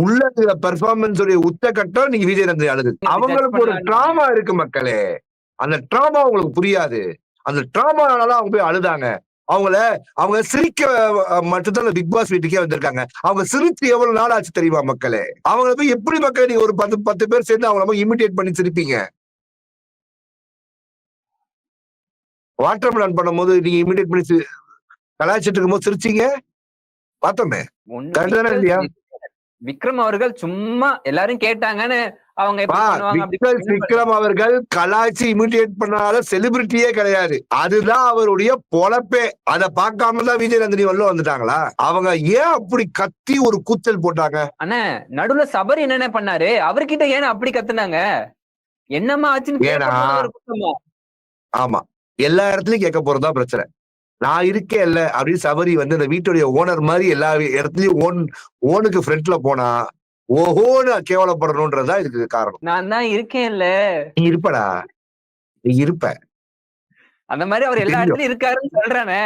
உள்ள பெர்ஃபார்மன்ஸ் உடைய உச்சகட்டம் நீங்க விஜய் நந்தினி அழுது. அவங்களுக்கு ஒரு டிராமா இருக்கு மக்களே. அந்த டிராமா உங்களுக்கு புரியாது. அந்த டிராமானால அவங்க போய் அழுதாங்க. அவங்க சிரிக்க மட்டும்தான் பிக் பாஸ் வீட்டுக்கே வந்திருக்காங்க. அவங்க சிரிச்சு எவ்வளவு நாள் ஆச்சு தெரியுமா மக்களே? அவங்கள போய் எப்படி மக்களே நீங்க ஒரு 10 பேர் சேர்ந்து அவங்கள போய் இமிடேட் பண்ணி சிரிப்பீங்க? வாட்டர் மெலன் பண்ணும்போது நீங்க இமிடேட் பண்ணி கலாய்ச்சிட்டு இருக்கும்போது சிரிச்சீங்க பார்த்தோமே. இல்லையா? விக்ரம் அவர்கள் சும்மா எல்லாரும் கேட்டாங்கன்னு அவங்க விக்ரம் அவர்கள் கலாய்ச்சி இமிடேட் பண்ணாத செலிபிரிட்டியே கிடையாது. அதுதான் அவருடைய பொழப்பே. அதை பார்க்காம தான் விஜய் நந்தினி உள்ள வந்துட்டாங்களா? அவங்க ஏன் அப்படி கத்தி ஒரு கூச்சல் போட்டாங்க? அண்ணா நடுவுல சபரி என்னென்ன பண்ணாரு? அவர்கிட்ட ஏன் அப்படி கத்துனாங்க? என்னமா ஆச்சுன்னு? ஆமா, எல்லா இடத்துலயும் கேட்க போறதுதான் பிரச்சனை. நான் இருக்கேன் இல்ல அப்படின்னு சபரி வந்து அந்த வீட்டுடைய ஓனர் மாதிரி எல்லா இடத்துலயும் ஓனுக்கு ஃப்ரண்ட்ல போனா ஓஹோன்னு கேவலப்படணும்ன்றதுதான் இதுக்கு காரணம். நான் தான் இருக்கேன் இல்ல. நீ இருப்படா, நீ இருப்ப. அந்த மாதிரி அவர் எல்லா இடத்துலயும் இருக்காருன்னு சொல்றானே.